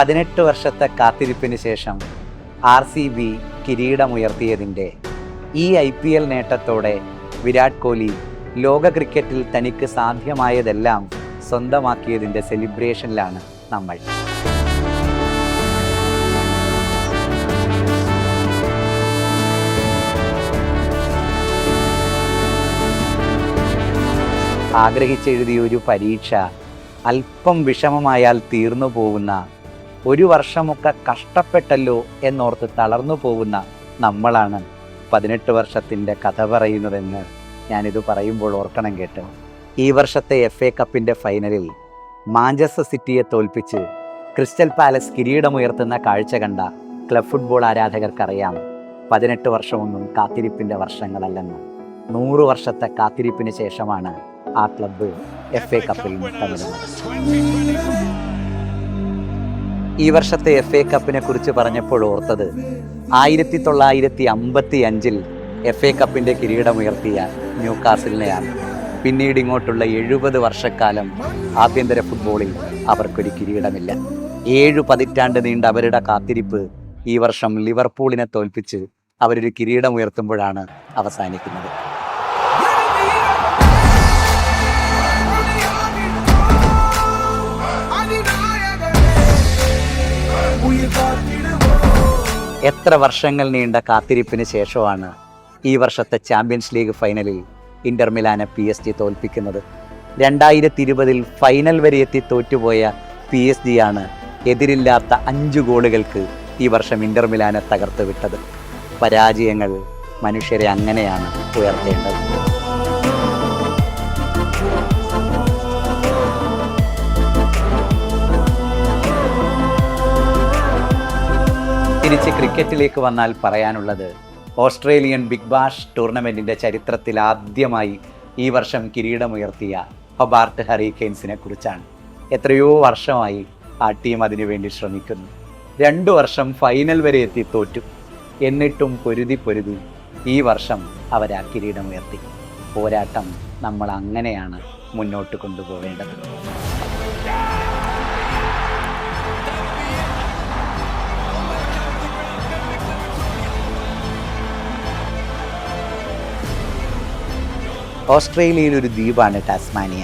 18 വർഷത്തെ കാത്തിരിപ്പിന് ശേഷം RCB കിരീടമുയർത്തിയതിൻ്റെ ഈ IPL നേട്ടത്തോടെ വിരാട് കോഹ്ലി ലോക ക്രിക്കറ്റിൽ തനിക്ക് സാധ്യമായതെല്ലാം സ്വന്തമാക്കിയതിൻ്റെ സെലിബ്രേഷനിലാണ് നമ്മൾ. ആഗ്രഹിച്ചെഴുതിയ ഒരു പരീക്ഷ അല്പം വിഷമമായാൽ തീർന്നു പോകുന്ന, ഒരു വർഷമൊക്കെ കഷ്ടപ്പെട്ടല്ലോ എന്നോർത്ത് തളർന്നു പോകുന്ന നമ്മളാണ് 18 വർഷത്തിൻ്റെ കഥ പറയുന്നതെന്ന് ഞാനിത് പറയുമ്പോൾ ഓർക്കണം കേട്ടോ. ഈ വർഷത്തെ FA കപ്പിൻ്റെ ഫൈനലിൽ മാഞ്ചസ്റ്റർ സിറ്റിയെ തോൽപ്പിച്ച് ക്രിസ്റ്റൽ പാലസ് കിരീടമുയർത്തുന്ന കാഴ്ച കണ്ട ക്ലബ് ഫുട്ബോൾ ആരാധകർക്കറിയാം 18 വർഷമൊന്നും കാത്തിരിപ്പിൻ്റെ വർഷങ്ങളല്ലെന്ന്. 100 വർഷത്തെ കാത്തിരിപ്പിന് ശേഷമാണ് ആ ക്ലബ്ബ് FA കപ്പിൽ മുത്തമിടുന്നത്. ഈ വർഷത്തെ FA കപ്പിനെ കുറിച്ച് പറഞ്ഞപ്പോൾ ഓർത്തത് 1955 FA കപ്പിൻ്റെ കിരീടമുയർത്തിയ ന്യൂകാസിലിനെയാണ്. പിന്നീട് ഇങ്ങോട്ടുള്ള 70 വർഷക്കാലം ആഭ്യന്തര ഫുട്ബോളിൽ അവർക്കൊരു കിരീടമില്ല. 7 പതിറ്റാണ്ട് നീണ്ട അവരുടെ കാത്തിരിപ്പ് ഈ വർഷം ലിവർപൂളിനെ തോൽപ്പിച്ച് അവരൊരു കിരീടമുയർത്തുമ്പോഴാണ് അവസാനിക്കുന്നത്. എത്ര വർഷങ്ങൾ നീണ്ട കാത്തിരിപ്പിന് ശേഷമാണ് ഈ വർഷത്തെ ചാമ്പ്യൻസ് ലീഗ് ഫൈനലിൽ ഇന്റർ മിലാനെ PSG തോൽപ്പിക്കുന്നത്. 2020 ഫൈനൽ വരെ എത്തി തോറ്റുപോയ PSG ആണ് എതിരില്ലാത്ത 5 ഗോളുകൾക്ക് ഈ വർഷം ഇന്റർ മിലാനെ തകർത്ത് വിട്ടത്. പരാജയങ്ങൾ മനുഷ്യരെ അങ്ങനെയാണ് ഉയർത്തേണ്ടത്. തിരിച്ച് ക്രിക്കറ്റിലേക്ക് വന്നാൽ പറയാനുള്ളത്, ഓസ്ട്രേലിയൻ ബിഗ് ബാഷ് ടൂർണമെൻറ്റിൻ്റെ ചരിത്രത്തിൽ ആദ്യമായി ഈ വർഷം കിരീടമുയർത്തിയ ഹൊബാർട്ട് ഹറിക്കെയിൻസിനെ കുറിച്ചാണ്. എത്രയോ വർഷമായി ആ ടീം അതിനുവേണ്ടി ശ്രമിക്കുന്നു. 2 വർഷം ഫൈനൽ വരെ എത്തി തോറ്റു. എന്നിട്ടും പൊരുതി ഈ വർഷം അവർ ആ കിരീടമുയർത്തി. പോരാട്ടം നമ്മൾ അങ്ങനെയാണ് മുന്നോട്ട് കൊണ്ടുപോകേണ്ടത്. ഓസ്ട്രേലിയയിൽ ഒരു ദ്വീപാണ് ടാസ്മാനിയ.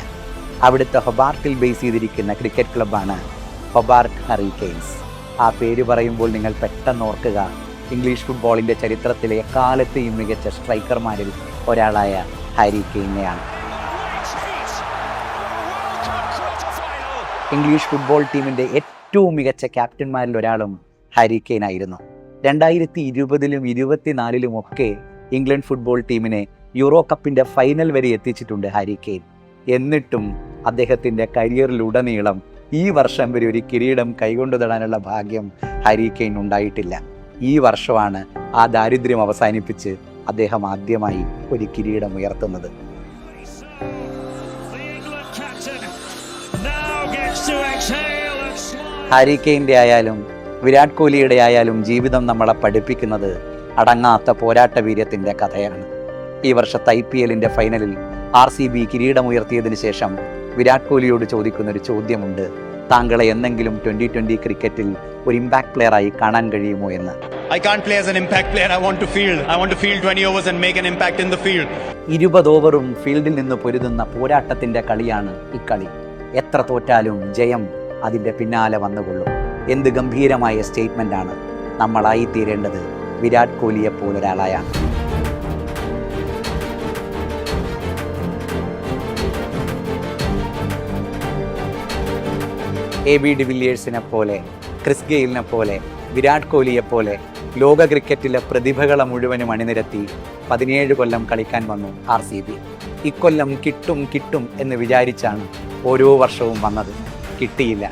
അവിടുത്തെ ഹൊബാർട്ടിൽ ബേസ് ചെയ്തിരിക്കുന്ന ക്രിക്കറ്റ് ക്ലബ്ബാണ് ഹൊബാർട്ട് ഹറിക്കെയിൻസ്. ആ പേര് പറയുമ്പോൾ നിങ്ങൾ പെട്ടെന്ന് ഓർക്കുക, ഇംഗ്ലീഷ് ഫുട്ബോളിൻ്റെ ചരിത്രത്തിലെ എക്കാലത്തെയും മികച്ച സ്ട്രൈക്കർമാരിൽ ഒരാളായ ഹാരി കെയ്നെയാണ്. ഇംഗ്ലീഷ് ഫുട്ബോൾ ടീമിൻ്റെ ഏറ്റവും മികച്ച ക്യാപ്റ്റന്മാരിൽ ഒരാളും ഹാരി കെയ്ൻ ആയിരുന്നു. 2020 24 ഒക്കെ ഇംഗ്ലണ്ട് ഫുട്ബോൾ ടീമിനെ യൂറോ കപ്പിൻ്റെ ഫൈനൽ വരെ എത്തിച്ചിട്ടുണ്ട് ഹാരി കെയ്ൻ. എന്നിട്ടും അദ്ദേഹത്തിൻ്റെ കരിയറിലുടനീളം ഈ വർഷം വരെ ഒരു കിരീടം കൈകൊണ്ടു തൊടാനുള്ള ഭാഗ്യം ഹാരി കെയ്ൻ ഉണ്ടായിട്ടില്ല. ഈ വർഷമാണ് ആ ദാരിദ്ര്യം അവസാനിപ്പിച്ച് അദ്ദേഹം ആദ്യമായി ഒരു കിരീടം ഉയർത്തുന്നത്. ഹാരി കെയ്ൻ്റെ ആയാലും വിരാട് കോഹ്ലിയുടെ ആയാലും ജീവിതം നമ്മളെ പഠിപ്പിക്കുന്നത് അടങ്ങാത്ത പോരാട്ട വീര്യത്തിൻ്റെ കഥയാണ്. ഈ വർഷത്തെ IPLൻ്റെ ഫൈനലിൽ RCB കിരീടമുയർത്തിയതിനു ശേഷം വിരാട് കോഹ്ലിയോട് ചോദിക്കുന്നൊരു ചോദ്യമുണ്ട്, താങ്കളെ എന്തെങ്കിലും 2020 ക്രിക്കറ്റിൽ ഒരു ഇമ്പാക്ട് പ്ലെയറായി കാണാൻ കഴിയുമോ എന്ന്. I can't play as an impact player. I want to field 20 overs and make an impact in the field. 20 ഓവറും ഫീൽഡിൽ നിന്ന് പൊരുതുന്ന പോരാട്ടത്തിൻ്റെ കളിയാണ് ഇക്കളി. എത്ര തോറ്റാലും ജയം അതിൻ്റെ പിന്നാലെ വന്നുകൊള്ളും. എന്ത് ഗംഭീരമായ സ്റ്റേറ്റ്മെൻ്റാണ്. നമ്മളായി തീരേണ്ടത് വിരാട് കോഹ്ലിയെപ്പോലൊരാളായാണ്. AB ഡിവില്ലിയേഴ്സിനെ പോലെ, ക്രിസ് ഗെയിലിനെ പോലെ, വിരാട് കോഹ്ലിയെപ്പോലെ ലോക ക്രിക്കറ്റിലെ പ്രതിഭകളെ മുഴുവനും അണിനിരത്തി 17 കൊല്ലം കളിക്കാൻ വന്നു RCB. ഇക്കൊല്ലം കിട്ടും എന്ന് വിചാരിച്ചാണ് ഓരോ വർഷവും വന്നത്. കിട്ടിയില്ല.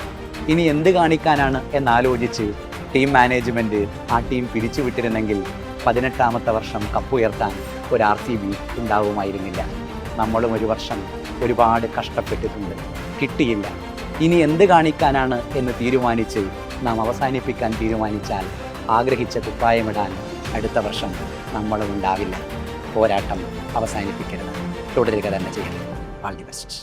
ഇനി എന്ത് കാണിക്കാനാണ് എന്നാലോചിച്ച് ടീം മാനേജ്മെൻറ്റ് ആ ടീം പിരിച്ചുവിട്ടിരുന്നെങ്കിൽ 18ാമത്തെ വർഷം കപ്പുയർത്താൻ ഒരു RCB ഉണ്ടാവുമായിരുന്നില്ല. നമ്മളും ഒരു വർഷം ഒരുപാട് കഷ്ടപ്പെട്ടിട്ടുണ്ട്, കിട്ടിയില്ല. ഇനി എന്ത് കാണിക്കാനാണ് എന്ന് തീരുമാനിച്ച് നാം അവസാനിപ്പിക്കാൻ തീരുമാനിച്ചാൽ ആഗ്രഹിച്ച കുപ്പായമിടാൻ അടുത്ത വർഷം നമ്മളും ഉണ്ടാവില്ല. പോരാട്ടം അവസാനിപ്പിക്കരുത്, തുടരുക തന്നെ ചെയ്യണം. All the best.